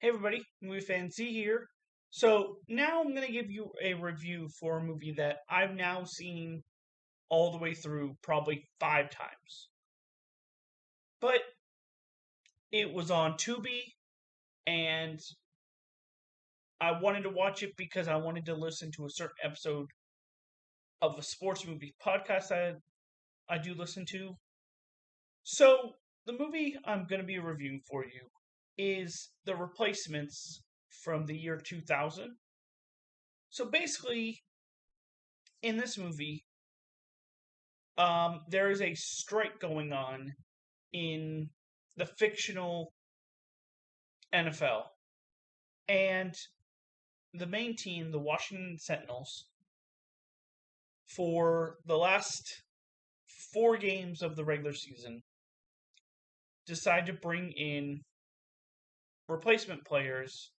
Hey everybody, Movie Fan Z here. So now I'm going to give you a review for a movie that I've now seen all the way through probably 5 times. But it was on Tubi and I wanted to watch it because I wanted to listen to a certain episode of a sports movie podcast I do listen to. So the movie I'm going to be reviewing for you is The Replacements from the year 2000. So basically, in this movie, there is a strike going on in the fictional NFL, and the main team, the Washington Sentinels, for the last 4 games of the regular season, decide to bring in replacement players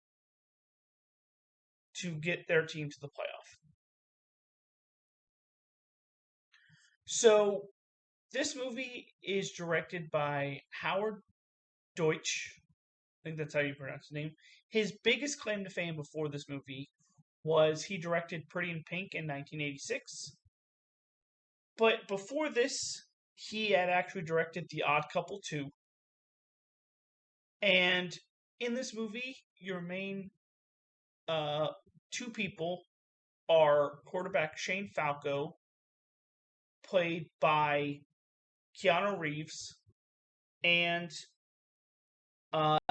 to get their team to the playoff. So, this movie is directed by Howard Deutsch. I think that's how you pronounce his name. His biggest claim to fame before this movie was he directed Pretty in Pink in 1986. But before this, he had actually directed The Odd Couple 2. And in this movie, your main uh, two people are quarterback Shane Falco, played by Keanu Reeves, and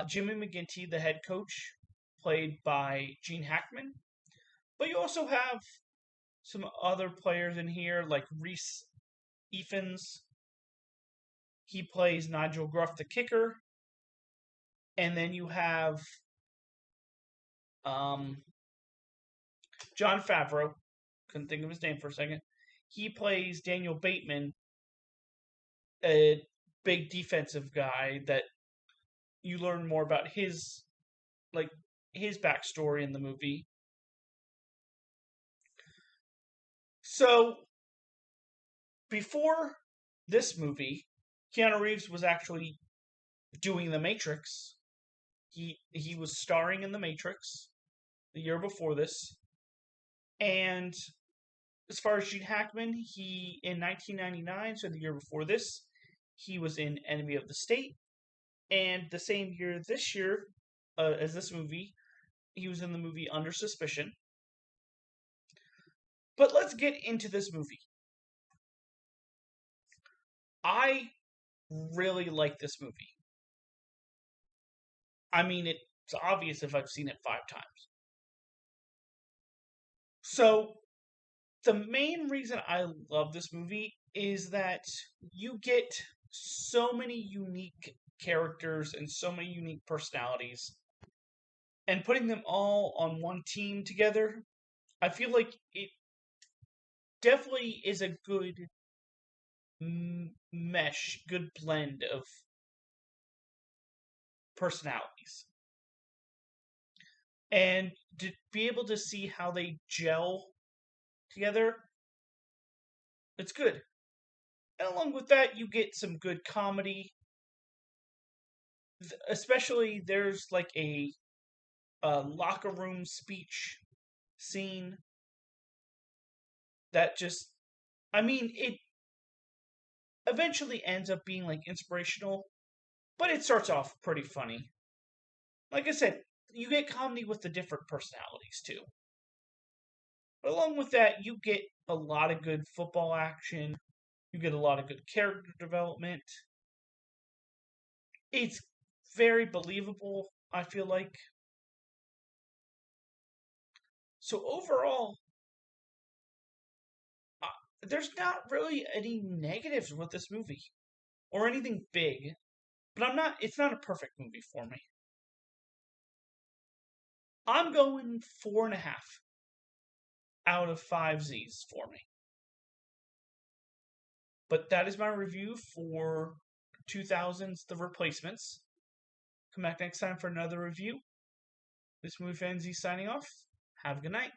Jimmy McGinty, the head coach, played by Gene Hackman. But you also have some other players in here, like Reese Ephens. He plays Nigel Gruff, the kicker. And then you have um, John Favreau. Couldn't think of his name for a second. He plays Daniel Bateman, a big defensive guy that you learn more about his backstory in the movie. So before this movie, Keanu Reeves was actually doing The Matrix. He was starring in The Matrix the year before this. And as far as Gene Hackman, he in 1999, so the year before this, he was in Enemy of the State. And the same year this year, as this movie, he was in the movie Under Suspicion. But let's get into this movie. I really like this movie. I mean, it's obvious if I've seen it 5 times. So, the main reason I love this movie is that you get so many unique characters and so many unique personalities. And putting them all on one team together, I feel like it definitely is a good mesh, good blend of personalities. And to be able to see how they gel together, it's good. And along with that, you get some good comedy. Especially, there's like a locker room speech scene that just, I mean, it eventually ends up being like inspirational, but it starts off pretty funny. Like I said, you get comedy with the different personalities too. But along with that, you get a lot of good football action. You get a lot of good character development. It's very believable, I feel like. So overall, there's not really any negatives with this movie or anything big, but it's not a perfect movie for me. I'm going 4.5 out of 5 Z's for me. But that is my review for 2000's The Replacements. Come back next time for another review. This Movie Fan Z signing off. Have a good night.